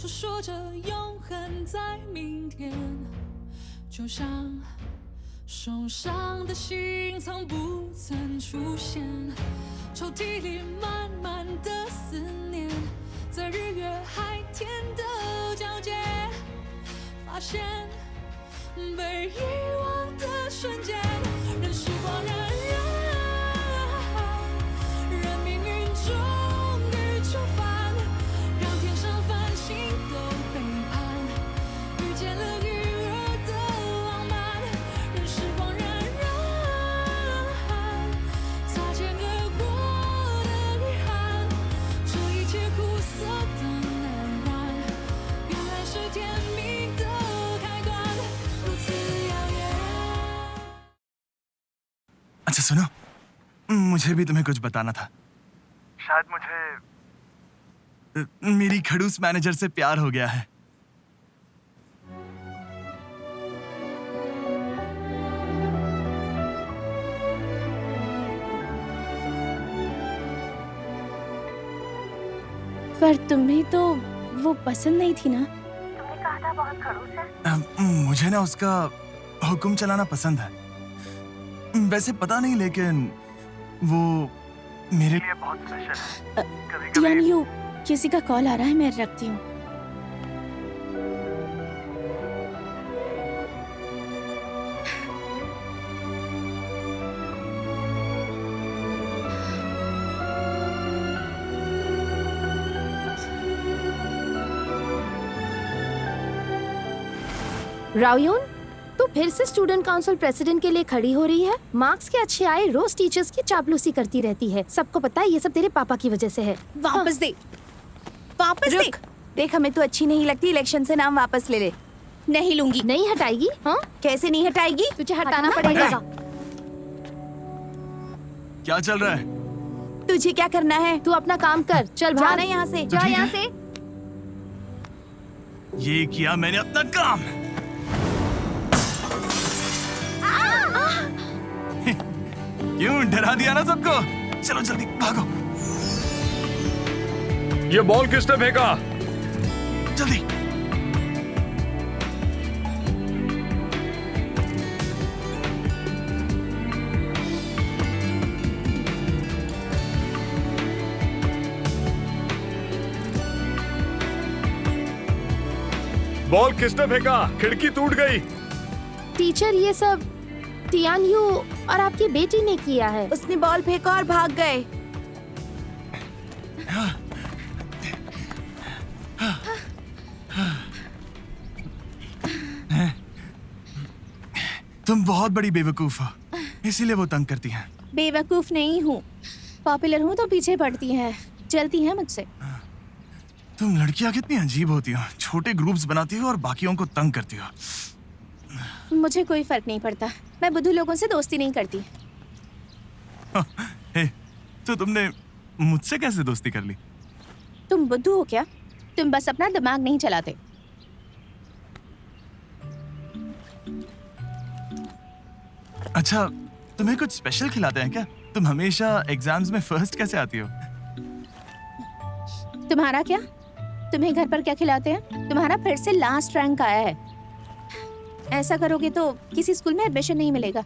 诉说着永恒在明天，就像受伤的心从不曾出现，抽屉里满满的思念，在日月海天的交界，发现被遗忘的瞬间，任时光荏苒，任命运终于就范，让天上繁星都背叛，遇见了鱼儿的浪漫，任时光荏苒，擦肩而过的遗憾，这一切苦涩的难关，原来是甜蜜的开端，如此遥远。 अच्छा सुनो, मुझे भी तुम्हें कुछ बताना था। शायद मुझे मेरी खड़ूस मैनेजर से प्यार हो गया है। पर तुम्हें तो वो पसंद नहीं थी ना? तुमने कहा था बहुत खड़ूस है। मुझे ना उसका हुक्म चलाना पसंद है। वैसे पता नहीं, लेकिन वो मेरे लिए बहुत स्पेशल है। कभी-कभी टियानियो, किसी का कॉल आ रहा है, मैं रखती हूँ। रावयून, तू फिर से स्टूडेंट काउंसिल प्रेसिडेंट के लिए खड़ी हो रही है। मार्क्स के अच्छे आए, रोज टीचर्स की चापलूसी करती रहती है। सबको पता है ये सब तेरे पापा की वजह से है। वापस दे, वापस दे। रुक, देख हमें तो अच्छी नहीं लगती, इलेक्शन से नाम वापस ले ले। नहीं लूंगी। नहीं हटाएगी? हाँ, कैसे नहीं हटाएगी? तुझे हटाना पड़ेगा। क्या चल रहा है? तुझे क्या करना है? तू अपना काम कर, चल जाना भाग यहाँ से। जा ठीक यहाँ है। से। ये किया मैंने अपना काम। क्यों डरा दिया ना सबको? चलो जल्दी भागो, ये बॉल किसने फेंका? जल्दी। बॉल किसने फेंका? खिड़की टूट गई। टीचर, ये सब टियानियो और आपकी बेटी ने किया है। उसने बॉल फेंका और भाग गए। तुम बहुत बड़ी बेवकूफ हो, इसीलिए वो तंग करती हैं। बेवकूफ नहीं हूँ, पॉपुलर हूँ तो पीछे पड़ती हैं, जलती हैं मुझसे। तुम लड़कियां कितनी अजीब होती हो, छोटे ग्रुप्स बनाती हो और बाकियों को तंग करती हो। मुझे कोई फर्क नहीं पड़ता, मैं बुद्धू लोगों से दोस्ती नहीं करती। हे, तो तुमने मुझसे कैसे दोस्ती कर ली? तुम बुद्धू हो क्या? तुम बस अपना दिमाग नहीं चलाते। अच्छा, तुम्हें कुछ स्पेशल खिलाते हैं क्या? तुम हमेशा एग्जाम्स में फर्स्ट कैसे आती हो? तुम्हारा क्या? तुम्हें घर पर क्या खिलाते हैं? तुम्हारा फिर से लास्ट रैंक आया है। ऐसा करोगे तो किसी स्कूल में एडमिशन नहीं मिलेगा।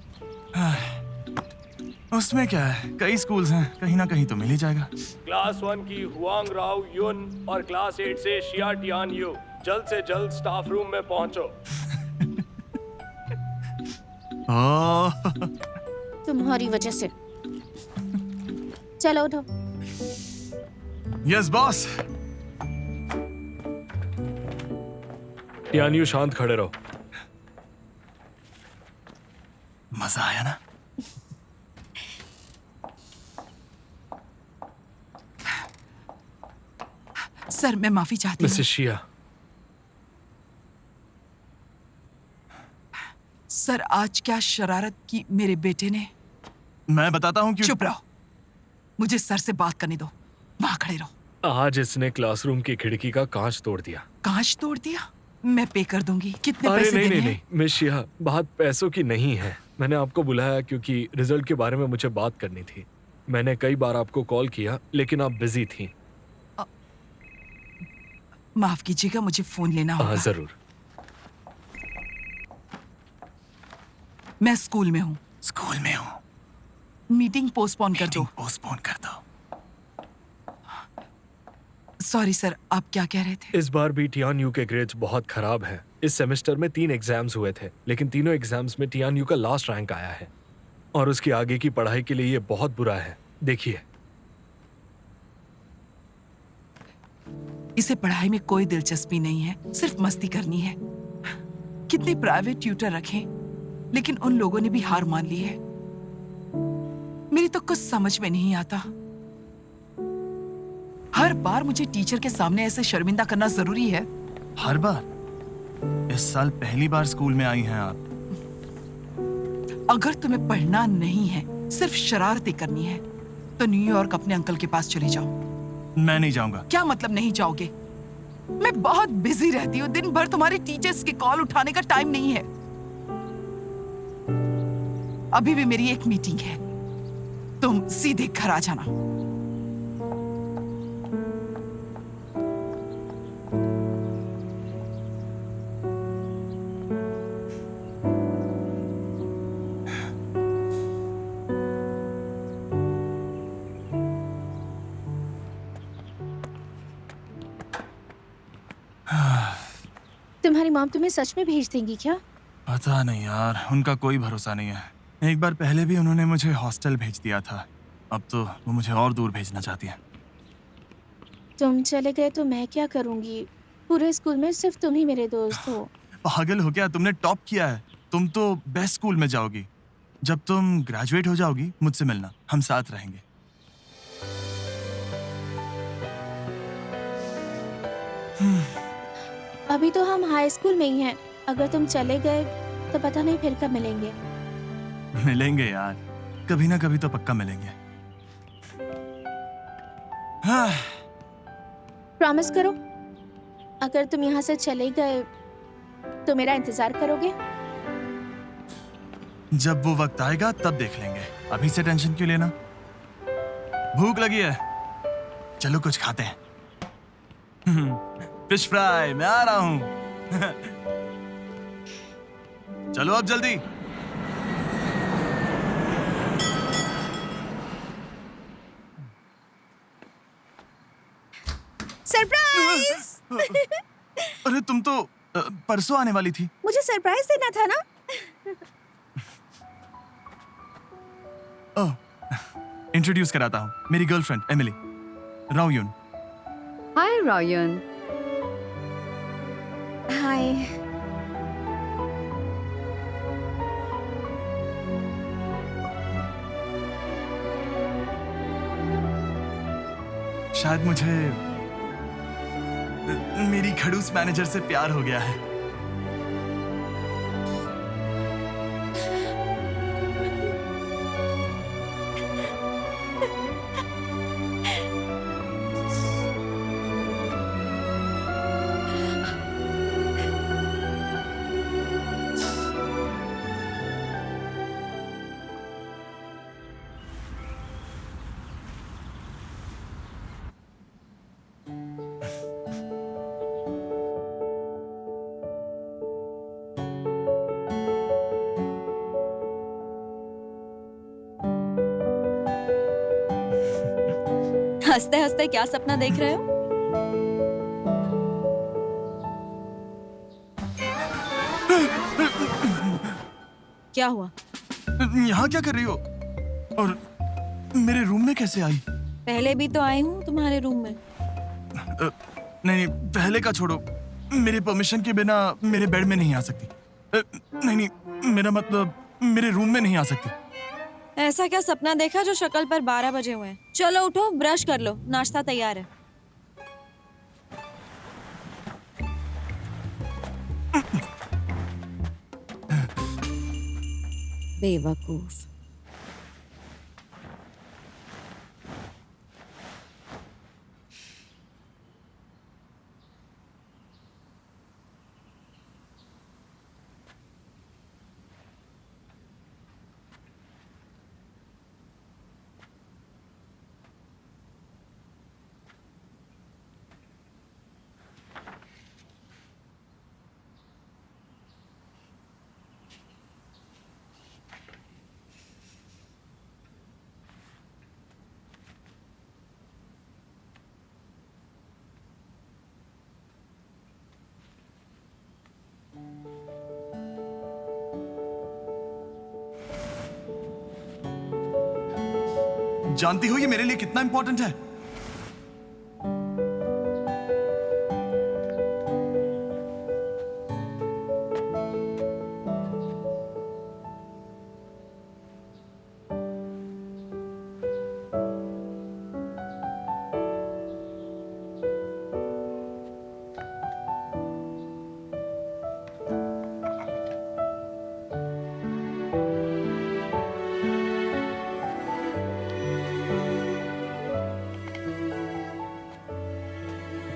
उसमें क्या है, कई स्कूल्स हैं, कहीं ना कहीं तो मिल ही जाएगा। क्लास 1 की हुआंग राव युन और क्लास 8 से शिया टियान यू जल्द से जल्द स्टाफ रूम में पहुंचो। ओह, तुम्हारी वजह से। चलो उठो। Yes boss. टियान यू, शांत खड़े रहो। मजा आया ना? सर, मैं माफी चाहती हूँ। मिसेस शिया, सर, आज क्या शरारत की मेरे बेटे ने। मैं बताता हूँ क्यों। चुप रहो, मुझे सर से बात करने दो। वहाँ खड़े रहो। आज इसने क्लासरूम की खिड़की का कांच तोड़ दिया। कांच तोड़ दिया? मैं पे कर दूंगी। कितने अरे पैसे नहीं देने नहीं हैं? नहीं मिस शिया, बात पैसों की नहीं है। मैंने आपको बुलाया क्योंकि रिजल्ट के बारे में मुझे बात करनी थी। मैंने कई बार आपको कॉल किया लेकिन आप बिजी थी। माफ कीजिएगा, मुझे फोन लेना हाँ होगा। जरूर। मैं स्कूल में हूँ। स्कूल में हूँ। मीटिंग पोस्टपोन कर दो। पोस्टपोन कर दो। सॉरी सर, आप क्या कह रहे थे? इस बार भी टीएनयू के ग्रेड्स बहुत खराब हैं। इस सेमेस्टर में 3 एग्जाम्स हुए थे, लेकिन तीनों एग्जाम्स में टीएनयू का लास्ट रैंक आया है और उसकी आगे की पढ़ाई के लिए ये बहुत बुरा है। देखिए, इसे पढ़ाई में कोई दिलचस्पी नहीं है, सिर्फ मस्ती करनी है। कितने प्राइवेट ट्यूटर रखें, लेकिन उन लोगों ने भी हार मान ली है। मेरी तो कुछ समझ में नहीं आता। हर बार मुझे टीचर के सामने ऐसे शर्मिंदा करना जरूरी है? हर बार? इस साल पहली बार स्कूल में आई हैं आप। अगर तुम्हें पढ़ना नहीं है, सिर्फ शरारतें करनी है, तो न्यूयॉर्क अपने अंकल के पास चले जाओ। मैं नहीं जाऊंगा। क्या मतलब नहीं जाओगे? मैं बहुत बिजी रहती हूँ, दिन भर तुम्हारे टीचर्स की कॉल उठाने का टाइम नहीं है। अभी भी मेरी एक मीटिंग है, तुम सीधे घर आ जाना। तुम्हारी मॉम तुम्हें सच में भेज देंगी क्या? पता नहीं यार, उनका कोई भरोसा नहीं है। एक बार पहले भी उन्होंने मुझे हॉस्टल भेज दिया था, अब तो वो मुझे और दूर भेजना चाहती है। तुम चले गए तो मैं क्या करूंगी? पूरे स्कूल में सिर्फ तुम ही मेरे दोस्त हो। पागल हो क्या? तुमने टॉप किया है, तुम तो बेस्ट स्कूल में जाओगी। जब तुम ग्रेजुएट हो जाओगी मुझसे मिलना, हम साथ रहेंगे। अभी तो हम हाई स्कूल में ही हैं। अगर तुम चले गए तो पता नहीं फिर कब मिलेंगे। मिलेंगे यार, कभी ना कभी तो पक्का मिलेंगे। हाँ। प्रॉमिस करो, अगर तुम यहाँ से चले गए तो मेरा इंतजार करोगे? जब वो वक्त आएगा तब देख लेंगे, अभी से टेंशन क्यों लेना? भूख लगी है, चलो कुछ खाते हैं। फिश फ्राई, मैं आ रहा हूं। चलो अब जल्दी। सरप्राइज! अरे तुम तो परसों आने वाली थी। मुझे सरप्राइज देना था ना। ओह, इंट्रोड्यूस कराता हूँ, मेरी गर्लफ्रेंड एमिली, राउयुन। हाय रायन। हाय। शायद मुझे मेरी खड़ूस मैनेजर से प्यार हो गया है। हंसते हंसते क्या सपना देख रहे हो? क्या हुआ? यहाँ क्या कर रही हो? और मेरे रूम में कैसे आई? पहले भी तो आई हूँ तुम्हारे रूम में। नहीं, पहले का छोड़ो, मेरे परमिशन के बिना मेरे बेड में नहीं आ सकती। नहीं, मेरा मतलब मेरे रूम में नहीं आ सकती। ऐसा क्या सपना देखा जो शक्ल पर 12 बजे हुए हैं? चलो उठो, ब्रश कर लो, नाश्ता तैयार है। बेवकूफ। जानती हो ये मेरे लिए कितना इंपॉर्टेंट है?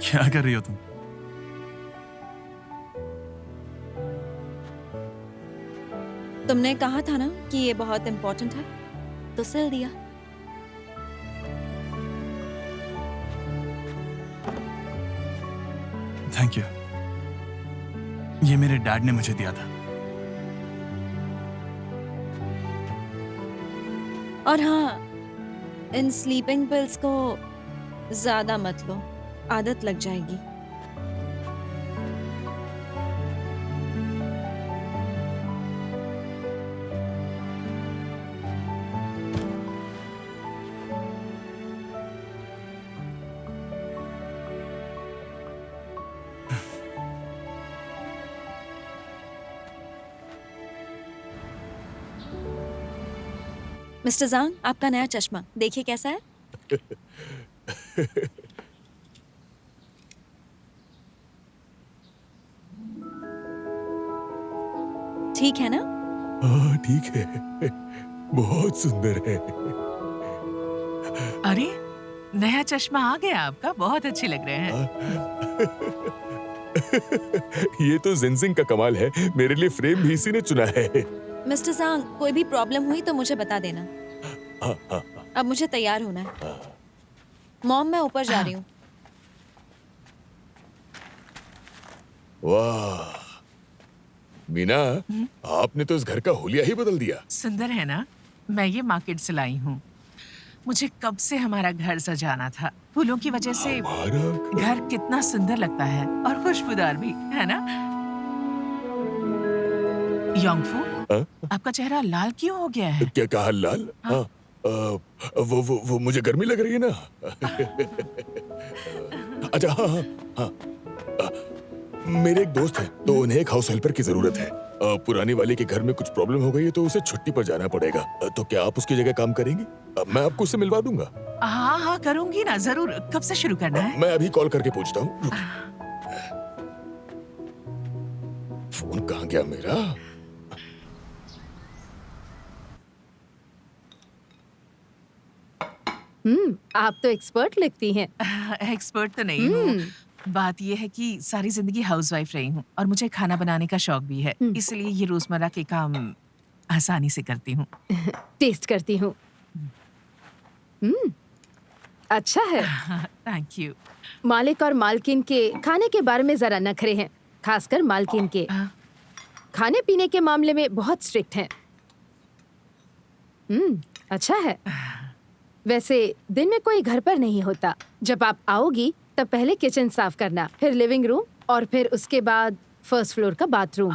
क्या कर रही हो तुम? तुमने कहा था ना कि ये बहुत इम्पोर्टेंट है, तो सिल दिया। Thank you. ये मेरे डैड ने मुझे दिया था। और हाँ, इन स्लीपिंग पिल्स को ज्यादा मत लो, आदत लग जाएगी। मिस्टर जांग, आपका नया चश्मा देखिए कैसा है। ठीक है ना? हाँ ठीक है, बहुत सुंदर है। अरे नया चश्मा आ गया आपका, बहुत अच्छे लग रहे हैं। ये तो जिनजिंग का कमाल है, मेरे लिए फ्रेम भी इसी ने चुना है। मिस्टर जांग, कोई भी प्रॉब्लम हुई तो मुझे बता देना। अब मुझे तैयार होना है। मॉम, मैं ऊपर जा रही हूँ। वाह मीना, आपने तो इस घर का हुलिया ही बदल दिया। सुंदर है ना? मैं ये मार्केट से लाई हूँ। मुझे कब से हमारा घर सजाना था। फूलों की वजह से घर कितना सुंदर लगता है और खुशबूदार भी, है ना? योंगफू, आपका चेहरा लाल क्यों हो गया है? क्या कहा लाल? हाँ। वो मुझे गर्मी लग रही है ना। अच्छा हाँ हाँ हाँ, मेरे एक दोस्त है तो उन्हें एक हाउस हेल्पर की जरूरत है। पुरानी वाले के घर में कुछ प्रॉब्लम हो गई है तो उसे छुट्टी पर जाना पड़ेगा। तो क्या आप उसकी जगह काम करेंगी? मैं आपको उससे मिलवा दूंगा। हाँ हाँ करूंगी ना, जरूर। कब से शुरू करना है? मैं अभी कॉल करके पूछता हूँ। फोन कहाँ गया मेरा? आप तो एक्सपर्ट लगती हैं। एक्सपर्ट तो नहीं हूँ। बात यह है कि सारी जिंदगी हाउसवाइफ रही हूँ और मुझे खाना बनाने का शौक भी है, इसलिए ये रोजमर्रा के काम आसानी से करती हूँ। टेस्ट करती हूँ। अच्छा है। Thank you. मालिक और मालकिन के खाने के बारे में जरा नखरे हैं, खासकर मालकिन के। खाने पीने के मामले में बहुत स्ट्रिक्ट हैं। अच्छा है। वैसे दिन में कोई घर पर नहीं होता। जब आप आओगी तब पहले किचन साफ करना, फिर लिविंग रूम और फिर उसके बाद फर्स्ट फ्लोर का बाथरूम।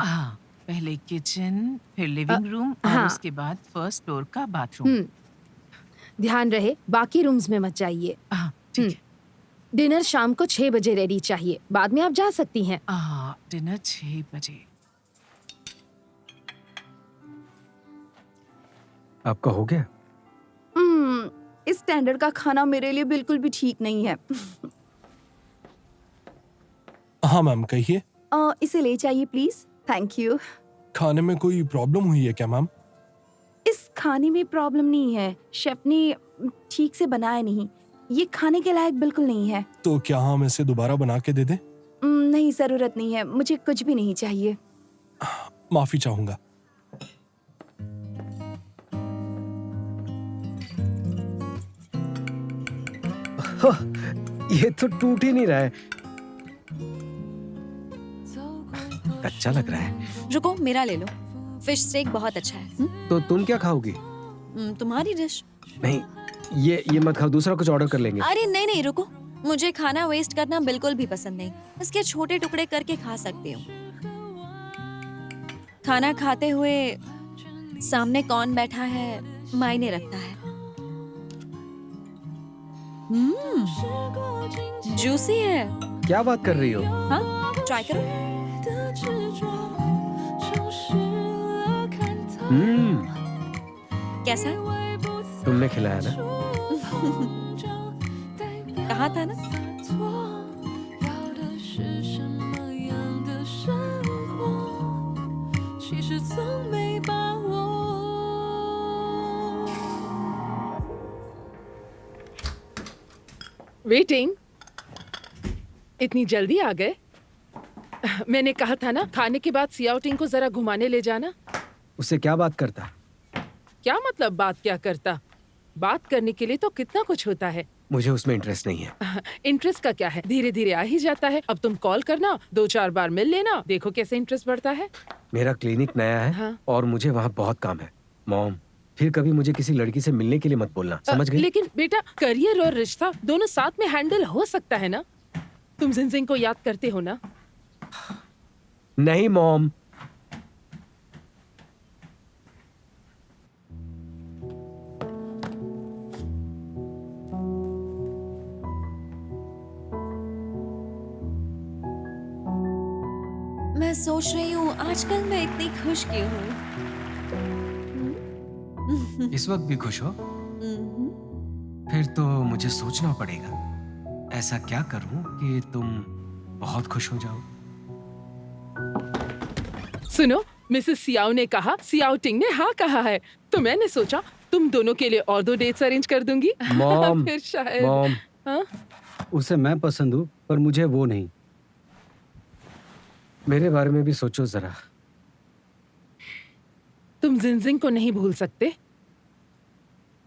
पहले किचन, फिर लिविंग रूम और उसके बाद फर्स्ट फ्लोर का बाथरूम। ध्यान रहे बाकी रूम्स में मत जाइए। ठीक है। डिनर शाम को 6 बजे रेडी चाहिए, बाद में आप जा सकती हैं। डिनर 6 बजे। आपका हो गया? इस स्टैंडर्ड का खाना मेरे लिए बिल्कुल भी ठीक नहीं है। हाँ मैम, कहिए। इसे ले जाइए प्लीज। Thank you. खाने में कोई प्रॉब्लम हुई है क्या मैम? इस खाने में प्रॉब्लम नहीं है, शेफ ने ठीक से बनाया नहीं। ये खाने के लायक बिल्कुल नहीं है। तो क्या हम इसे दोबारा बना के दे दें? नहीं, जरूरत नहीं है, मुझे कुछ भी नहीं चाहिए। माफी चाहूंगा। ये तो टूट ही नहीं रहा है, अच्छा लग रहा है। रुको, मेरा ले लो। फिश स्टेक बहुत अच्छा है। तो तुम क्या खाओगी? तुम्हारी डिश। नहीं, ये मत खाओ, दूसरा कुछ ऑर्डर कर लेंगे। अरे नहीं, रुको। मुझे खाना वेस्ट करना बिल्कुल भी पसंद नहीं। इसके छोटे टुकड़े करके खा सकती हूँ। खाना खाते हुए सामने कौन बैठा है मायने रखता है। जूसी है। क्या बात कर रही हो? हाँ, ट्राई करो। कैसा है? तुमने खिलाया ना? कहा था ना? वेटिंग। इतनी जल्दी आ गए? मैंने कहा था ना खाने के बाद सियाओटिंग को जरा घुमाने ले जाना। उससे क्या बात करता? क्या मतलब बात क्या करता? बात करने के लिए तो कितना कुछ होता है। मुझे उसमें इंटरेस्ट नहीं है। इंटरेस्ट का क्या है, धीरे धीरे आ ही जाता है। अब तुम कॉल करना, 2-4 बार मिल लेना, देखो कैसे इंटरेस्ट बढ़ता है। मेरा क्लिनिक नया है। हाँ। और मुझे वहाँ बहुत काम है। मॉम, फिर कभी मुझे किसी लड़की से मिलने के लिए मत बोलना, समझ गई? लेकिन बेटा, करियर और रिश्ता दोनों साथ में हैंडल हो सकता है ना। तुम जिनजिंग को याद करते हो ना? नहीं मॉम। मैं सोच रही हूँ आजकल मैं इतनी खुश क्यों हूँ। इस वक्त भी खुश हो? फिर तो मुझे सोचना पड़ेगा, ऐसा क्या करूं कि तुम बहुत खुश हो जाओ। सुनो, मिसेस सियाओ ने कहा, सियाओटिंग ने हाँ कहा है, तो मैंने सोचा तुम दोनों के लिए और 2 डेट्स अरेंज कर दूंगी। मॉम, फिर शायद। मॉम, हाँ? उसे मैं पसंद हूँ पर मुझे वो नहीं। मेरे बारे में भी सोचो जरा। तुम जिनजिंग को नहीं भूल सकते?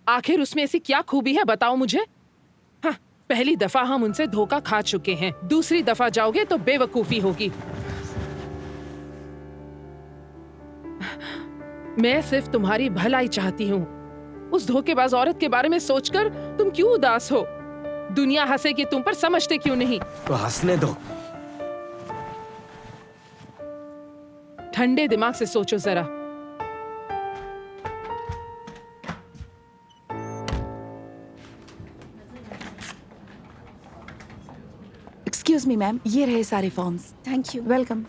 आखिर उसमें ऐसी क्या खूबी है, बताओ मुझे। हाँ, पहली दफा हम उनसे धोखा खा चुके हैं, दूसरी दफा जाओगे तो बेवकूफी होगी। मैं सिर्फ तुम्हारी भलाई चाहती हूँ। उस धोखेबाज औरत के बारे में सोचकर तुम क्यों उदास हो? दुनिया हंसेगी तुम पर, समझते क्यों नहीं? तो हंसने दो। ठंडे दिमाग से सोचो जरा। एक्सक्यूज मी मैम, ये रहे सारे फॉर्म्स। Thank you. वेलकम।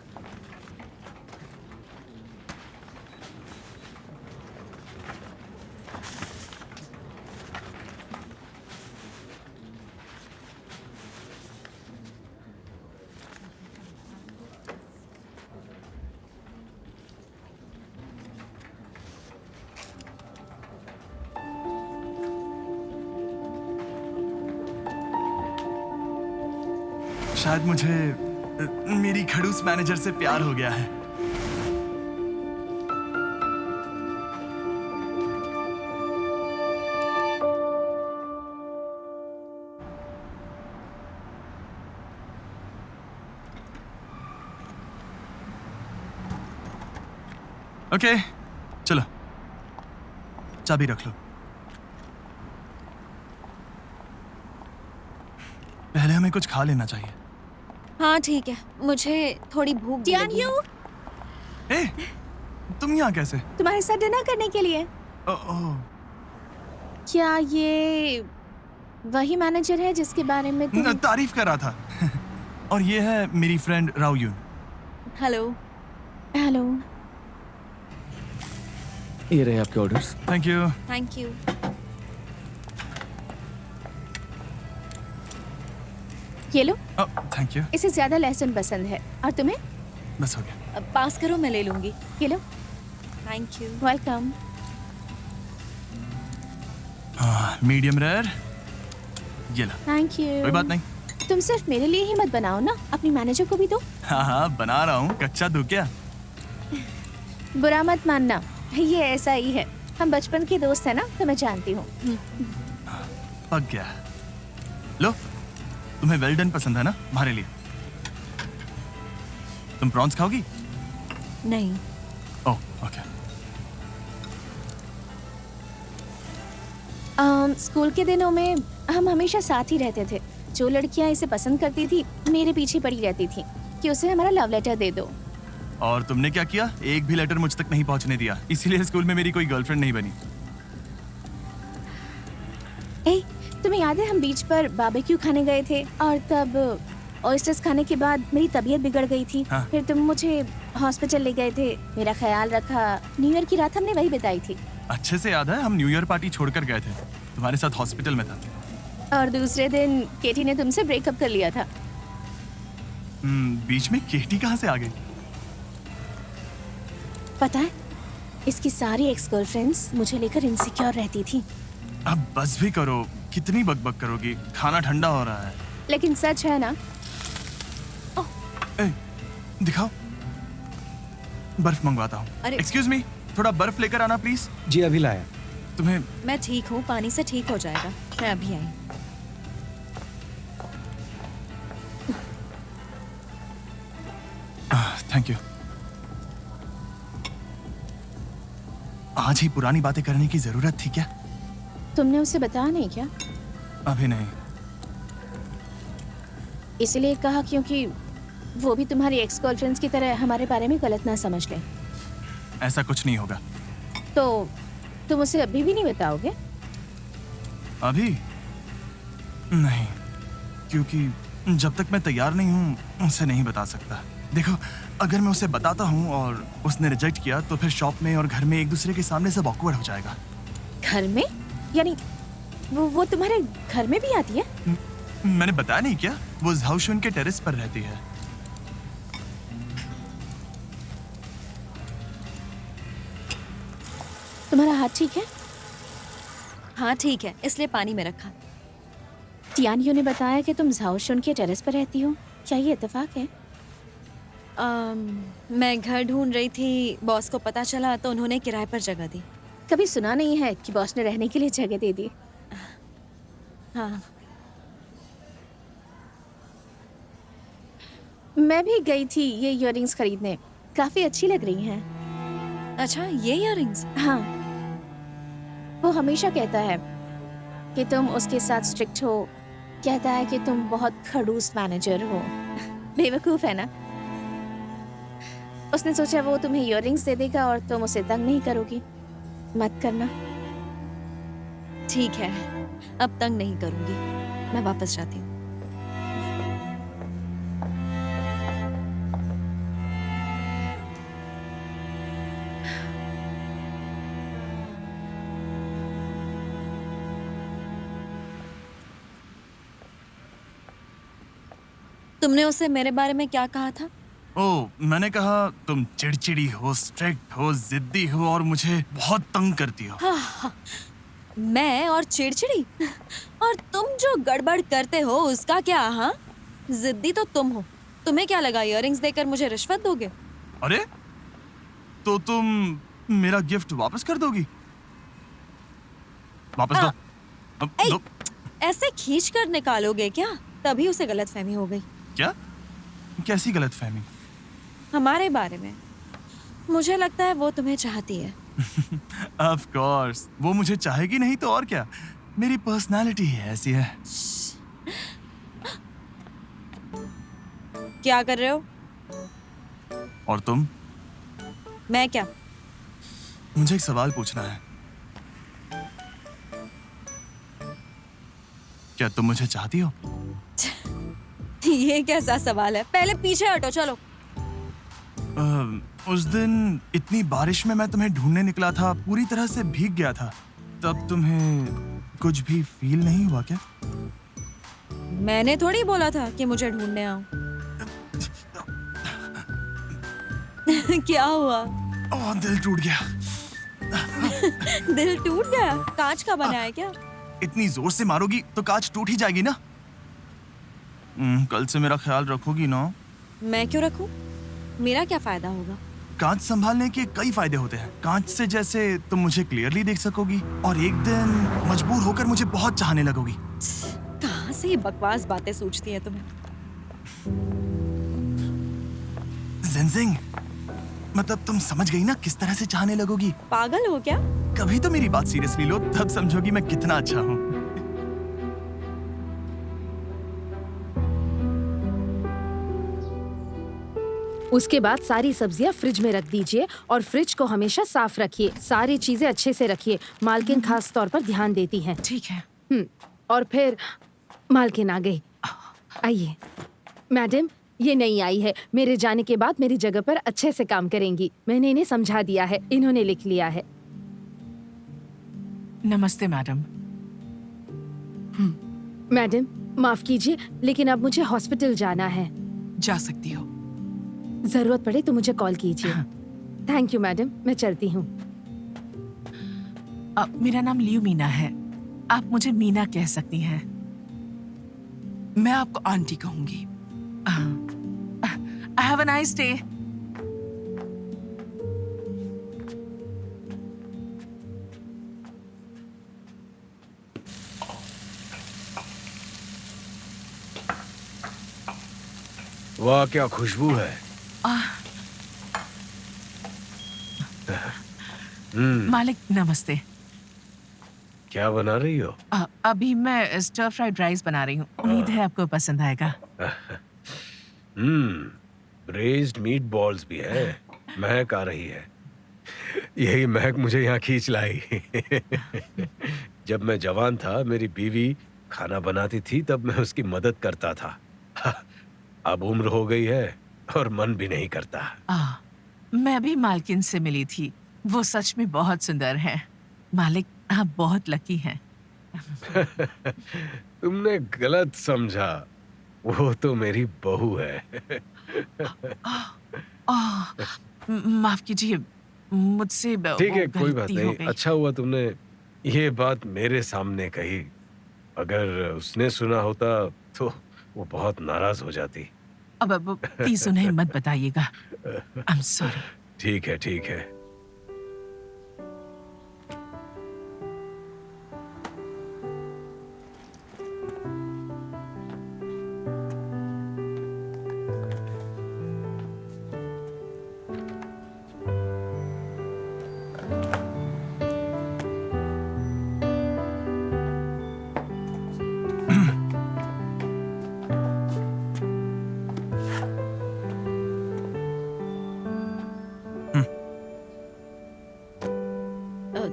शायद मुझे मेरी खड़ूस मैनेजर से प्यार हो गया है। ओके, चलो चाबी रख लो। पहले हमें कुछ खा लेना चाहिए। हाँ ठीक है, मुझे थोड़ी भूख भी लगी है। ए, तुम यहाँ कैसे? तुम्हारे साथ डिनर करने के लिए। क्या ये वही मैनेजर है जिसके बारे में तुम तारीफ कर रहा था? और ये है मेरी फ्रेंड राव यून। हेलो। हेलो। ये रहे आपके orders. Thank you. Thank you. ये लो। Thank you. इसे ज्यादा लहसुन पसंद है। और तुम्हें? बस हो गया। पास करो, मैं ले लूंगी। ये लो। Thank you. Welcome. Medium rare. ये लो। Thank you. कोई बात नहीं। तुम सिर्फ मेरे लिए ही मत बनाओ ना, अपनी मैनेजर को भी दो। हाँ बना रहा हूँ, कच्चा दूं क्या? बुरा मत मानना, ये ऐसा ही है। हम बचपन के दोस्त हैं ना, तो मैं जानती हूँ। पक गया। लो, तुम्हें वेल डन पसंद है ना? हमारे लिए। तुम प्रॉन्स खाओगी? नहीं। ओह, ओके। स्कूल के दिनों में हम हमेशा साथ ही रहते थे। जो लड़कियां इसे पसंद करती थी, मेरे पीछे पड़ी रहती थी कि उसे हमारा लव लेटर दे दो। और तुमने क्या किया? एक भी लेटर मुझ तक नहीं पहुंचने दिया, इसीलिए स्कूल में मेरी कोई गर्लफ्रेंड नहीं बनी। ए, तुम्हें याद है हम बीच पर बारबेक्यू खाने गए थे और तब ऑयस्टर्स खाने के बाद मेरी तबीयत बिगड़ गई थी। हाँ। फिर तुम मुझे हॉस्पिटल ले गए थे, मेरा ख्याल रखा। न्यू ईयर की रात हमने वही बिताई थी। अच्छे से याद है, हम न्यू ईयर पार्टी छोड़कर गए थे, तुम्हारे साथ हॉस्पिटल में था। और दूसरे दिन केटी ने तुमसे ब्रेकअप कर लिया था। बीच में केटी कहाँ से आ गई? पता है, इसकी सारी एक्स गर्लफ्रेंड्स मुझे लेकर इनसिक्योर रहती थी। अब बस भी करो, कितनी बकबक करोगी? खाना ठंडा हो रहा है। लेकिन सच है ना? ए, दिखाओ, बर्फ मंगवाता हूँ। अरे- एक्सक्यूज मी, थोड़ा बर्फ लेकर आना प्लीज। जी अभी लाया। तुम्हें मैं ठीक हूँ, पानी से ठीक हो जाएगा। मैं अभी आई। Thank you. आज ही पुरानी बातें करने की जरूरत थी क्या? तुमने उसे बताया नहीं क्या? अभी नहीं। इसलिए कहा क्योंकि वो भी तुम्हारी एक्स गर्लफ्रेंड्स की तरह हमारे बारे में गलत ना समझ ले। ऐसा कुछ नहीं होगा। तो तुम उसे अभी भी नहीं बताओगे? अभी नहीं, क्योंकि जब तक मैं तैयार नहीं हूँ उसे नहीं बता सकता। देखो, अगर मैं उसे बताता हूँ और उसने रिजेक्ट किया तो फिर शॉप में और घर में एक दूसरे के सामने सब ऑकवर्ड हो जाएगा। घर में? यानी वो तुम्हारे घर में भी आती है? मैंने बताया नहीं क्या, वो झाउशुन के टेरेस पर रहती है। तुम्हारा हाथ ठीक है? हाँ ठीक है, इसलिए पानी में रखा। टियानियो ने बताया कि तुम झाओशुन के टेरेस पर रहती हो। क्या ये इत्तेफाक है? मैं घर ढूंढ रही थी, बॉस को पता चला तो उन्होंने किराए पर जगह दी। कभी सुना नहीं है कि बॉस ने रहने के लिए जगह दे दी। हाँ। मैं भी गई थी ये इयररिंग्स खरीदने, काफी अच्छी लग रही हैं। अच्छा, ये इयररिंग्स? हाँ, वो हमेशा कहता है कि तुम उसके साथ स्ट्रिक्ट हो, कहता है कि तुम बहुत खड़ूस मैनेजर हो। बेवकूफ है ना? उसने सोचा वो तुम्हें इयररिंग्स दे देगा और तुम उसे तंग नहीं करोगी। मत करना। ठीक है, अब तंग नहीं करूंगी। मैं वापस जाती हूँ। तुमने उसे मेरे बारे में क्या कहा था? ओ, मैंने कहा तुम चिड़चिड़ी हो, स्ट्रिक्ट हो, जिद्दी हो और मुझे बहुत तंग करती हो। हाँ, मैं और चिड़चिड़ी? और तुम जो गड़बड़ करते हो उसका क्या? हाँ, जिद्दी तो तुम हो। तुम्हें क्या लगा इयररिंग्स देकर मुझे रिश्वत दोगे? अरे, तो तुम मेरा गिफ्ट वापस कर दोगी? वापस दो। अब दो। ऐसे खींच कर निकालोगे क्या? तभी उसे गलतफहमी हो गई। क्या? कैसी गलतफहमी? हमारे बारे में। मुझे लगता है वो तुम्हें चाहती है। Of course, वो मुझे चाहेगी नहीं तो और क्या? मेरी पर्सनालिटी है ऐसी है। क्या कर रहे हो? और तुम? मैं क्या? मुझे एक सवाल पूछना है। क्या तुम मुझे चाहती हो? ये कैसा सवाल है? पहले पीछे हटो, चलो। उस दिन इतनी बारिश में मैं तुम्हें ढूंढने निकला था, पूरी तरह से भीग गया था। तब तुम्हें कुछ भी फील नहीं हुआ क्या? मैंने थोड़ी बोला था कि मुझे ढूंढने आओ। क्या हुआ? ओह, दिल टूट गया। दिल टूट गया? कांच का बना है क्या? इतनी जोर से मारोगी तो कांच टूट ही जाएगी ना। कल से मेरा ख्याल रखोगी ना? मैं क्यों रखूं? मेरा क्या फायदा होगा? कांच संभालने के कई फायदे होते हैं। कांच से जैसे तुम मुझे क्लियरली देख सकोगी और एक दिन मजबूर होकर मुझे बहुत चाहने लगोगी। कहाँ से ये बकवास बातें सूझती है तुम्हें? जिनजिंग, मतलब तुम समझ गई ना किस तरह से चाहने लगोगी? पागल हो क्या? कभी तो मेरी बात सीरियसली लो, तब समझोगी मैं कितना अच्छा हूँ। उसके बाद सारी सब्जियां फ्रिज में रख दीजिए और फ्रिज को हमेशा साफ रखिए। सारी चीजें अच्छे से रखिए। मालकिन खास तौर पर ध्यान देती हैं। ठीक है। और फिर मालकिन आ गई। आइए मैडम, ये नई आई है, मेरे जाने के बाद मेरी जगह पर अच्छे से काम करेंगी। मैंने इन्हें समझा दिया है, इन्होंने लिख लिया है। नमस्ते मैडम। मैडम माफ कीजिए, लेकिन अब मुझे हॉस्पिटल जाना है। जा सकती हो। जरूरत पड़े तो मुझे कॉल कीजिए। थैंक यू मैडम, मैं चलती हूँ। मेरा नाम लियू मीना है, आप मुझे मीना कह सकती हैं। मैं आपको आंटी कहूंगी। Have a nice day. वाह क्या खुशबू है। मालिक नमस्ते। क्या बना रही हो? अभी मैं स्टर फ्राइड राइस बना रही हूँ, उम्मीद है आपको पसंद आएगा। ब्रेज्ड मीट बॉल्स भी है, महक आ रही है। यही महक मुझे यहाँ खींच लाई। जब मैं जवान था मेरी बीवी खाना बनाती थी, तब मैं उसकी मदद करता था। अब उम्र हो गई है और मन भी नहीं करता। मैं भी मालकिन से मिली थी, वो सच में बहुत सुंदर है। मालिक आप बहुत लकी हैं। तुमने गलत समझा, वो तो मेरी बहू है। माफ कीजिए, मुझसे ठीक है, कोई बात नहीं। अच्छा हुआ तुमने ये बात मेरे सामने कही, अगर उसने सुना होता तो वो बहुत नाराज हो जाती। अब प्लीज उन्हें मत बताइएगा। I am sorry. ठीक है, ठीक है।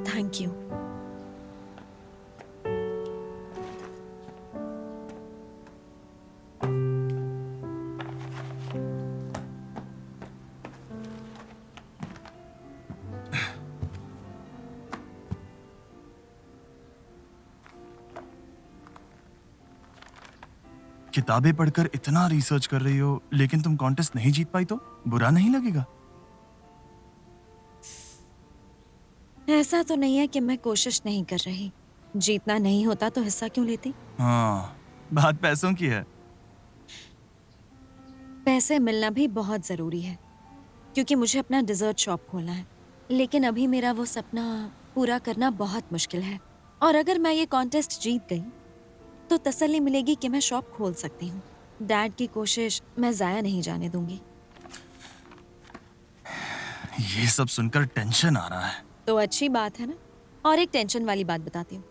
Thank you. किताबें पढ़कर इतना रिसर्च कर रही हो, लेकिन तुम कॉन्टेस्ट नहीं जीत पाई तो बुरा नहीं लगेगा? ऐसा तो नहीं है कि मैं कोशिश नहीं कर रही। जीतना नहीं होता तो हिस्सा क्यों लेती? हाँ, बात पैसों की है। पैसे मिलना भी बहुत जरूरी है, क्योंकि मुझे अपना डिजर्ट शॉप खोलना है। लेकिन अभी मेरा वो सपना पूरा करना बहुत मुश्किल है, और अगर मैं ये कॉन्टेस्ट जीत गई तो तसल्ली मिलेगी कि मैं शॉप खोल सकती हूँ। डैड की कोशिश मैं जाया नहीं जाने दूंगी। ये सब सुनकर टेंशन आ रहा है। तो अच्छी बात है ना। और एक टेंशन वाली बात बताती हूँ।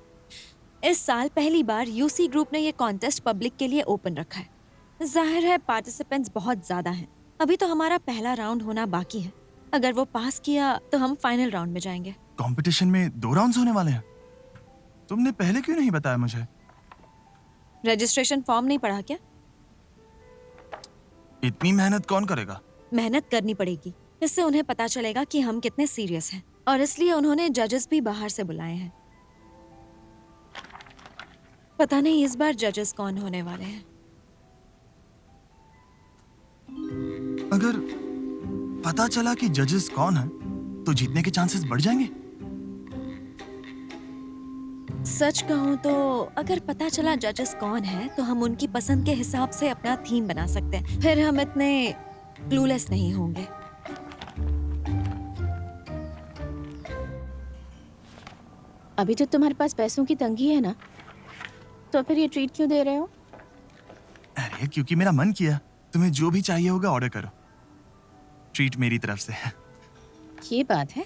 इस साल पहली बार यूसी ग्रुप ने ये कॉन्टेस्ट पब्लिक के लिए ओपन रखा है। जाहिर है पार्टिसिपेंट्स बहुत ज्यादा हैं। अभी तो हमारा पहला राउंड होना बाकी है। अगर वो पास किया तो हम फाइनल राउंड में जाएंगे। कंपटीशन में 2 राउंड्स होने वाले हैं। तुमने पहले क्यों नहीं बताया मुझे? रजिस्ट्रेशन फॉर्म नहीं पढ़ा क्या? इतनी मेहनत कौन करेगा? मेहनत करनी पड़ेगी, इससे उन्हें पता चलेगा कि हम कितने सीरियस हैं। और इसलिए उन्होंने जजेस भी बाहर से बुलाए हैं। पता नहीं इस बार जजेस कौन होने वाले हैं। अगर पता चला कि जजेस कौन हैं, तो जीतने के चांसेस बढ़ जाएंगे। सच कहूं तो अगर पता चला जजेस कौन है, तो हम उनकी पसंद के हिसाब से अपना थीम बना सकते हैं। फिर हम इतने क्लूलेस नहीं होंगे। अभी तो तुम्हारे पास पैसों की तंगी है ना, तो फिर ये ट्रीट क्यों दे रहे हो? अरे क्योंकि मेरा मन किया। तुम्हें जो भी चाहिए होगा ऑर्डर करो, ट्रीट मेरी तरफ से है। ये बात है।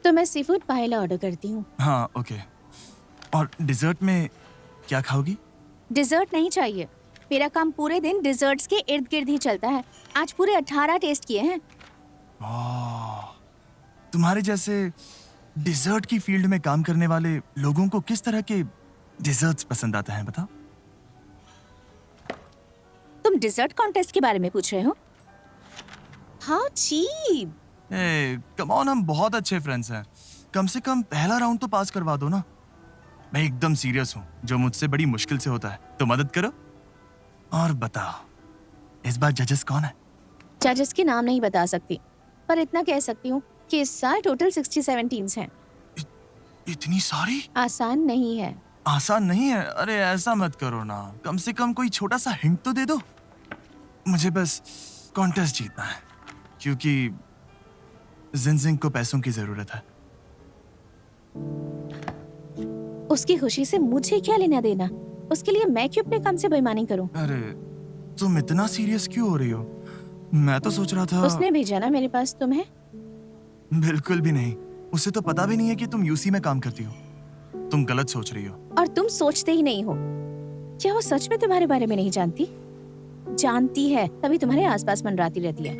तो मैं सी फूड पाएला ऑर्डर करती हूँ। हाँ ओके। और डिजर्ट में क्या खाओगी? डिजर्ट नहीं चाहिए। मेरा काम पूरे दिन डिजर्ट्स के इर्द गिर्द ही चलता है। आज पूरे 18 टेस्ट किए हैं। तुम्हारे जैसे डिजर्ट की फील्ड में काम करने वाले लोगों को किस तरह के डिजर्ट्स पसंद आते हैं, बताओ। तुम डिजर्ट कॉन्टेस्ट के बारे में पूछ रहे हो? How cheap. कम ऑन, हम बहुत अच्छे फ्रेंड्स हैं। कम से कम पहला राउंड तो पास करवा दो ना। मैं एकदम सीरियस हूँ, जो मुझसे बड़ी मुश्किल से होता है, तो मदद करो। और बताओ, इस बार जजेस कौन है? जजेस के नाम नहीं बता सकती, पर इतना कह सकती हूँ कि इस साल टोटल 67 टीम्स हैं। इतनी सारी? आसान नहीं है। आसान नहीं है? अरे ऐसा मत करो ना, कम से कम कोई छोटा सा हिंट तो दे दो। मुझे बस कॉन्टेस्ट जीतना है, क्योंकि जिनजिंग को पैसों की जरूरत है। उसकी खुशी से मुझे क्या लेना देना? उसके लिए मैं क्यों अपने काम से बेईमानी करूं? अरे तुम इतना सीरियस क्यों हो रही हो? मैं तो सोच रहा था। उसने भेजा ना मेरे पास तुम्हें? बिल्कुल भी नहीं। उसे तो पता भी नहीं है कि तुम यूसी में काम करती हो। तुम गलत सोच रही हो। और तुम सोचते ही नहीं हो। क्या वो सच में तुम्हारे बारे में नहीं जानती? जानती है, तभी तुम्हारे आसपास मंडराती रहती है।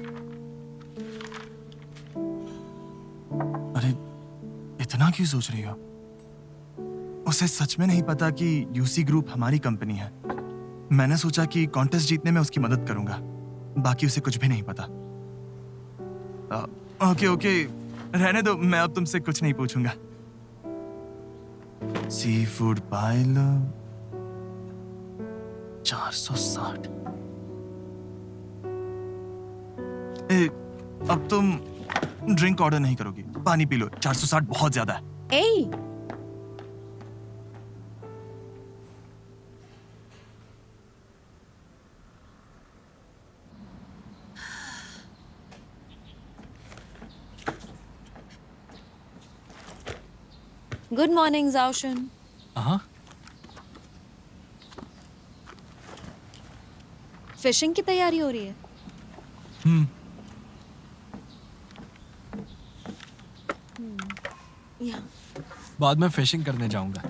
अरे इतना क्यों सोच रही हो? उसे सच में नहीं पता कि यूसी ग्रुप हमारी कंपनी है। मैंने सोचा कि कॉन्टेस्ट जीतने में उसकी मदद करूंगा। बाकी उसे कुछ भी नहीं पता। ओके, रहने दो, मैं अब तुमसे कुछ नहीं पूछूंगा। Sea food pile 460। अब तुम ड्रिंक ऑर्डर नहीं करोगी, पानी पी लो। 460 बहुत ज्यादा है। गुड मॉर्निंग जाओशन। हाँ, फिशिंग की तैयारी हो रही है। यहाँ बाद में फिशिंग करने जाऊंगा।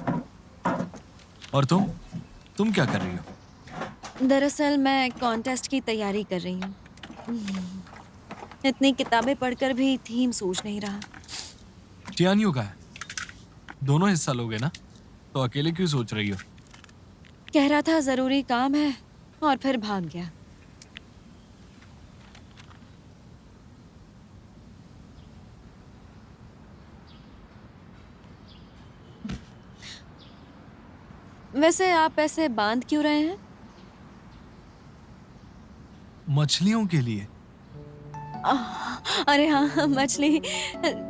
और तुम क्या कर रही हो? दरअसल मैं कॉन्टेस्ट की तैयारी कर रही हूँ। इतनी किताबें पढ़कर भी थीम सोच नहीं रहा। टियानियो का है, दोनों हिस्सा लोगे ना, तो अकेले क्यों सोच रही हो? कह रहा था जरूरी काम है और फिर भाग गया। वैसे आप ऐसे बांध क्यों रहे हैं? मछलियों के लिए। अरे हाँ, मछली।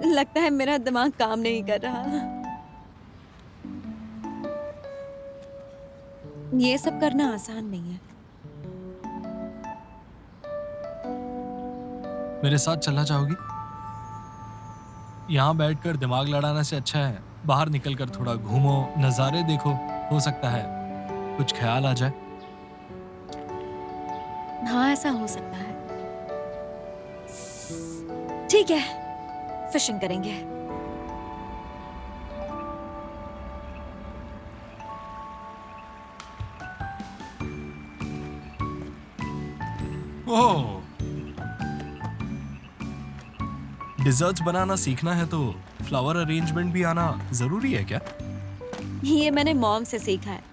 लगता है मेरा दिमाग काम नहीं कर रहा। ये सब करना आसान नहीं है। मेरे साथ चलना चाहोगी? यहाँ बैठकर दिमाग लड़ाने से अच्छा है बाहर निकलकर थोड़ा घूमो, नज़ारे देखो। हो सकता है कुछ ख्याल आ जाए। हाँ, ऐसा हो सकता है। ठीक है, फिशिंग करेंगे। ओह, डिजर्ट्स बनाना सीखना है तो फ्लावर अरेंजमेंट भी आना जरूरी है क्या? ये मैंने मॉम से सीखा है।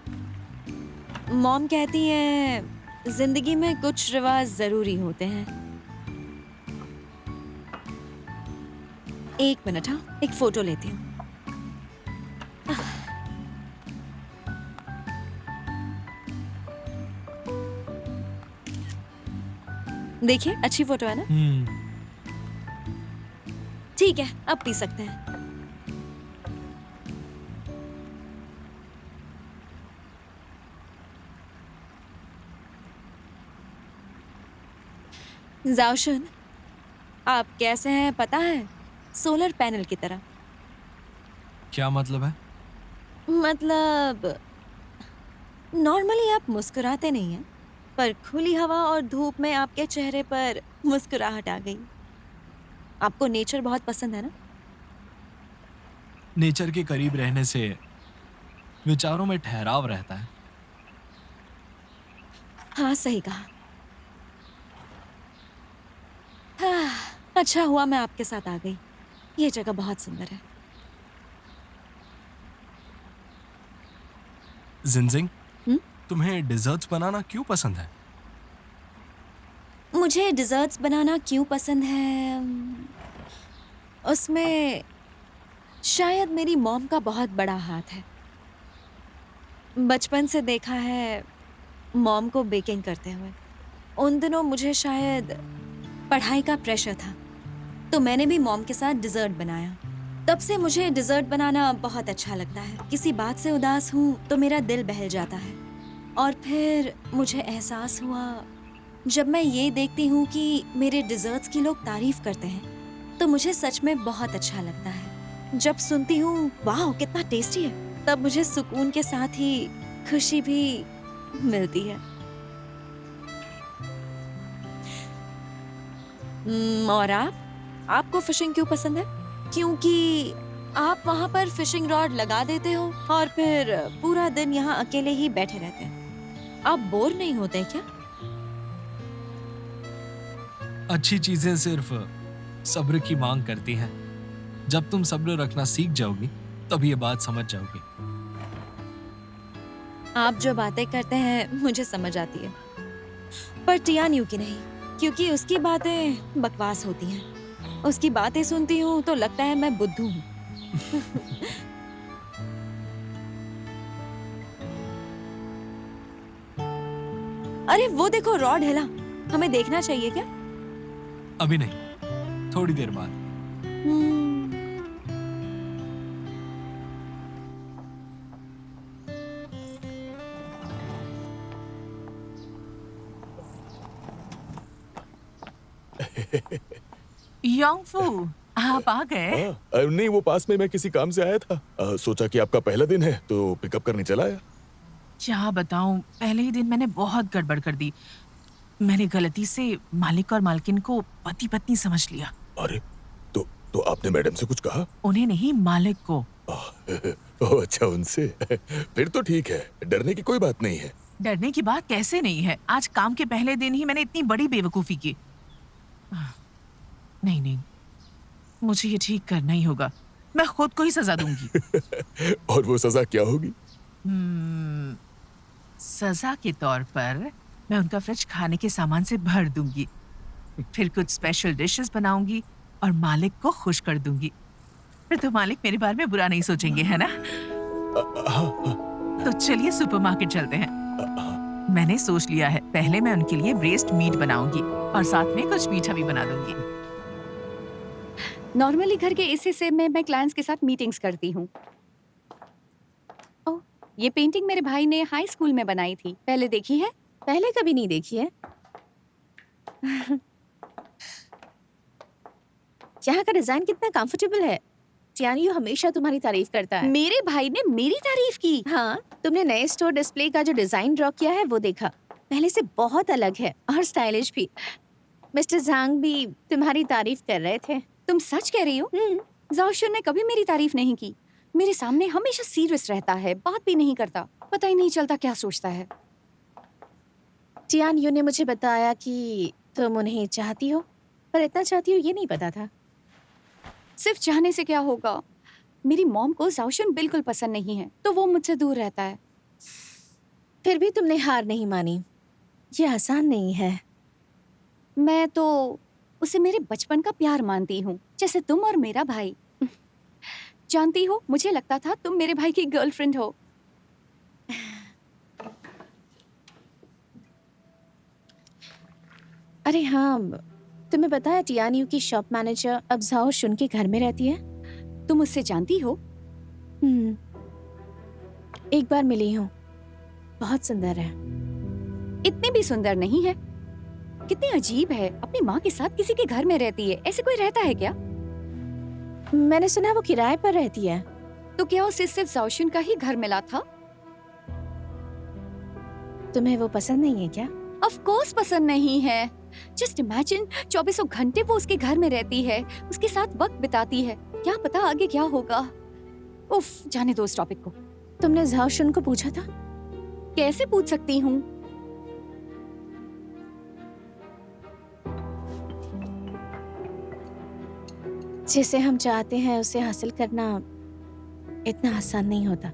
मॉम कहती है जिंदगी में कुछ रिवाज जरूरी होते हैं। एक मिनट, हाँ, एक फोटो लेती हूँ। देखिए, अच्छी फोटो है ना? ठीक है, अब पी सकते हैं। जाओशन, आप कैसे हैं पता है? सोलर पैनल की तरह। क्या मतलब है? मतलब नॉर्मली आप मुस्कुराते नहीं हैं, पर खुली हवा और धूप में आपके चेहरे पर मुस्कुराहट आ गई। आपको नेचर बहुत पसंद है ना? नेचर के करीब रहने से विचारों में ठहराव रहता है। हाँ, सही कहा। हाँ, अच्छा हुआ मैं आपके साथ आ गई। ये जगह बहुत सुंदर है। जिनजिंग, हम्म? तुम्हें डिजर्ट्स बनाना क्यों पसंद है? मुझे डिजर्ट्स बनाना क्यों पसंद है, उसमें शायद मेरी मॉम का बहुत बड़ा हाथ है। बचपन से देखा है मॉम को बेकिंग करते हुए। उन दिनों मुझे शायद पढ़ाई का प्रेशर था, तो मैंने भी मॉम के साथ डिजर्ट बनाया। तब से मुझे डिजर्ट बनाना बहुत अच्छा लगता है। किसी बात से उदास हूँ तो मेरा दिल बहल जाता है। और फिर मुझे एहसास हुआ जब मैं ये देखती हूँ कि मेरे डिजर्ट्स की लोग तारीफ करते हैं, तो मुझे सच में बहुत अच्छा लगता है। जब सुनती हूँ वाह कितना टेस्टी है, तब मुझे सुकून के साथ ही खुशी भी मिलती है। और आपको फिशिंग क्यों पसंद है? क्योंकि आप वहाँ पर फिशिंग रॉड लगा देते हो और फिर पूरा दिन यहाँ अकेले ही बैठे रहते हैं। आप बोर नहीं होते क्या? अच्छी चीजें सिर्फ सब्र की मांग करती हैं। जब तुम सब्र रखना सीख जाओगी तब ये बात समझ जाओगी। आप जो बातें करते हैं मुझे समझ आती है, पर टियान यू की नहीं, क्योंकि उसकी बातें बकवास होती हैं। उसकी बातें सुनती हूँ तो लगता है मैं बुद्धू हूँ। अरे वो देखो रॉड हिला, हमें देखना चाहिए क्या? अभी नहीं, थोड़ी देर बाद। योंगफू, आप आ गए? नहीं, वो पास में मैं किसी काम से आया था। सोचा कि आपका पहला दिन है तो पिकअप करने चला आया। क्या बताऊं, पहले ही दिन मैंने बहुत गड़बड़ कर दी। मैंने गलती से मालिक और मालकिन को पति पत्नी समझ लिया। अरे तो आपने मैडम से कुछ कहा? उन्हें नहीं, मालिक को। ओह अच्छा, उनसे। फिर तो ठीक है, डरने की कोई बात नहीं है। डरने की बात कैसे नहीं है? आज काम के पहले दिन ही मैंने इतनी बड़ी बेवकूफी की। नहीं, मुझे ये ठीक करना ही होगा। मैं खुद को ही सजा दूंगी। और वो सजा क्या होगी? सजा के तौर पर मैं उनका फ्रिज खाने के सामान से भर दूंगी, फिर कुछ स्पेशल डिशेस बनाऊंगी और मालिक को खुश कर दूंगी। फिर तो मालिक मेरे बारे में बुरा नहीं सोचेंगे, है ना? तो चलिए सुपरमार्केट चलते हैं। मैंने सोच लिया है, पहले मैं उनके लिए ब्रेस्ट मीट बनाऊंगी और साथ में कुछ मीठा भी बना दूंगी। नॉर्मली घर के इस हिस्से में मैं क्लाइंट्स के साथ मीटिंग्स करती हूँ। ओह, ये पेंटिंग मेरे भाई ने हाई स्कूल में बनाई थी। पहले देखी है? पहले कभी नहीं देखी है। यहाँ का डिजाइन कितना कंफर्टेबल है। टियान हमेशा तुम्हारी तारीफ करता है। मेरे भाई ने मेरी तारीफ की? हाँ, तुमने नए स्टोर डिस्प्ले का जो डिजाइन ड्रॉ किया है वो देखा, पहले से बहुत अलग है और स्टाइलिश भी। मिस्टर झांग भी तुम्हारी तारीफ कर रहे थे। तुम सच कह रही हो? जाओशुन ने कभी मेरी तारीफ नहीं की। मेरे सामने हमेशा सीरियस रहता है, बात भी नहीं करता। पता ही नहीं चलता क्या सोचता है। टियान यू ने मुझे बताया कि तुम उन्हें चाहती हो, पर इतना चाहती हो ये नहीं पता था। सिर्फ चाहने से क्या होगा? मेरी मॉम को जाओशुन बिल्कुल पसंद नहीं है, तो वो मुझसे दूर रहता है। फिर भी तुमने हार नहीं मानी। ये आसान नहीं है। मैं तो उसे मेरे बचपन का प्यार मानती हूँ, जैसे तुम और मेरा भाई। जानती हो, मुझे लगता था तुम मेरे भाई की गर्लफ्रेंड हो। अरे हाँ, तुम्हें पता है टियान यू की शॉप मैनेजर अब जाओशुन के घर में रहती है? तुम उससे जानती हो? एक बार मिली हूँ, बहुत सुंदर है। इतनी भी सुंदर नहीं है। कितनी अजीब है, अपनी माँ के साथ किसी के घर में रहती है। ऐसे कोई रहता है क्या? मैंने सुना वो किराए पर रहती है। तो क्या उसे सिर्फ जाओशुन का ही घर मिला था? तुम्हें वो पसंद नहीं है क्या? ऑफ कोर्स पसंद नहीं है। जस्ट इमेजिन, 24 घंटे वो उसके घर में रहती है, उसके साथ वक्त बिताती है। क्या पता आगे क्या होगा। उफ, जाने दो इस टॉपिक को। तुमने जाओशुन को पूछा था? कैसे पूछ सकती हूँ? जिसे हम चाहते हैं उसे हासिल करना इतना आसान नहीं होता।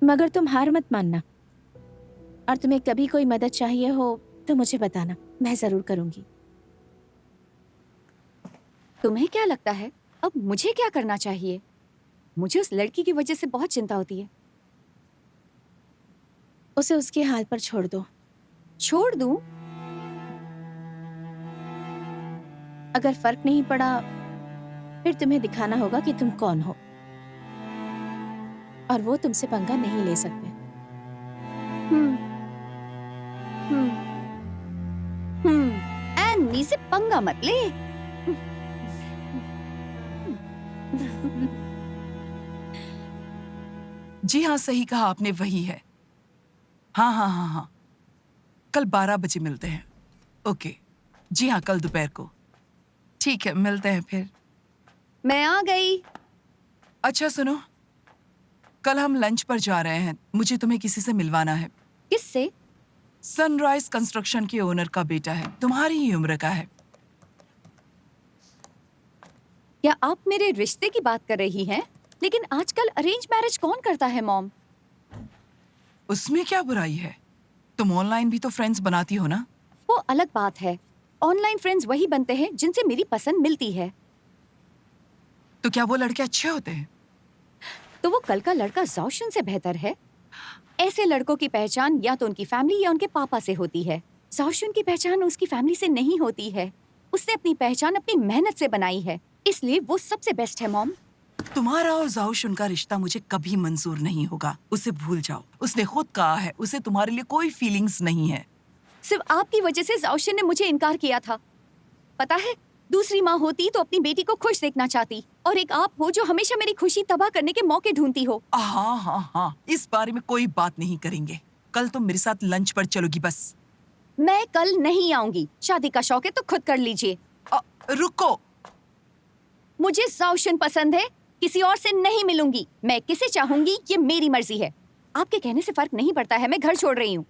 मगर तुम हार मत मानना, और तुम्हें कभी कोई मदद चाहिए हो तो मुझे बताना, मैं जरूर करूंगी। तुम्हें क्या लगता है अब मुझे क्या करना चाहिए? मुझे उस लड़की की वजह से बहुत चिंता होती है। उसे उसके हाल पर छोड़ दो। छोड़ दूं? अगर फर्क नहीं पड़ा फिर तुम्हें दिखाना होगा कि तुम कौन हो, और वो तुमसे पंगा नहीं ले सकते। एनी से पंगा मत ले। जी हाँ, सही कहा आपने, वही है। हाँ, कल 12 बजे मिलते हैं। ओके, जी हाँ, कल दोपहर को। ठीक है, मिलते हैं फिर। मैं आ गई। अच्छा सुनो, कल हम लंच पर जा रहे हैं, मुझे तुम्हें किसी से मिलवाना है। किससे? सनराइज कंस्ट्रक्शन के ओनर का बेटा है, तुम्हारी ही उम्र का है। क्या आप मेरे रिश्ते की बात कर रही हैं? लेकिन आजकल अरेंज मैरिज कौन करता है मॉम? उसमें क्या बुराई है? तुम ऑनलाइन भी तो फ्रेंड्स बनाती हो ना? वो अलग बात है। ऑनलाइन फ्रेंड्स वही बनते हैं जिनसे मेरी पसंद मिलती है। तो क्या वो लड़के अच्छे होते हैं? तो वो कल का लड़का ज़ाओशुन से बेहतर है। ऐसे लड़कों की पहचान या तो उनकी फैमिली या उनके पापा से होती है। ज़ाओशुन की पहचान उसकी फैमिली से नहीं होती है। उसने अपनी पहचान अपनी मेहनत से बनाई है, इसलिए वो सबसे बेस्ट है मॉम। तुम्हारा और ज़ाओशुन का रिश्ता मुझे कभी मंजूर नहीं होगा। उसे भूल जाओ। उसने खुद कहा है उसे तुम्हारे लिए कोई फीलिंग्स नहीं है। सिर्फ आपकी वजह से ज़ाओशुन ने मुझे इनकार किया था। पता है, दूसरी माँ होती तो अपनी बेटी को खुश देखना चाहती, और एक आप हो जो हमेशा मेरी खुशी तबाह करने के मौके ढूंढती हो। हाँ, इस बारे में कोई बात नहीं करेंगे। कल तुम मेरे साथ लंच पर चलोगी बस। मैं कल नहीं आऊंगी। शादी का शौक है तो खुद कर लीजिए। रुको, मुझे ज़ाओशुन पसंद है, किसी और से नहीं मिलूंगी। मैं किसे चाहूंगी ये मेरी मर्जी है। आपके कहने से फर्क नहीं पड़ता है। मैं घर छोड़ रही हूँ।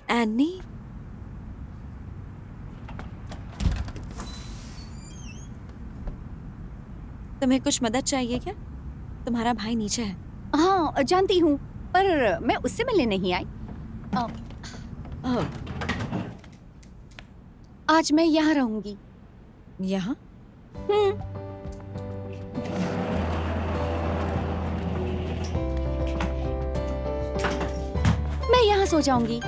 एनी, तुम्हें कुछ मदद चाहिए क्या? तुम्हारा भाई नीचे है। हाँ, जानती हूँ, पर मैं उससे मिलने नहीं आई। आज मैं यहाँ रहूंगी। यहाँ? मैं यहाँ सो जाऊंगी।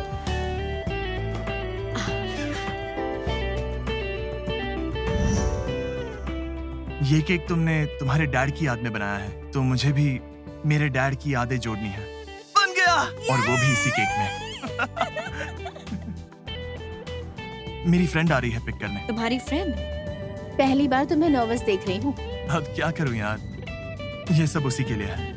ये केक तुमने तुम्हारे डैड की याद में बनाया है, तो मुझे भी मेरे डैड की यादें जोड़नी है। बन गया! और वो भी इसी केक में। मेरी फ्रेंड आ रही है पिक करने। तुम्हारी फ्रेंड? पहली बार तुम्हें नर्वस देख रही हूँ। अब क्या करूँ यार, ये सब उसी के लिए है।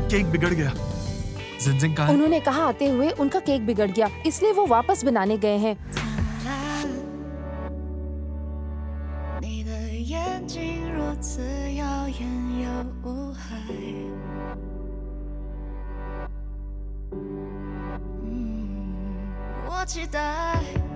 केक बिगड़ गया। जिनजिंग कहाँ है? उन्होंने कहा आते हुए उनका केक बिगड़ गया, इसलिए वो वापस बनाने गए हैं।我期待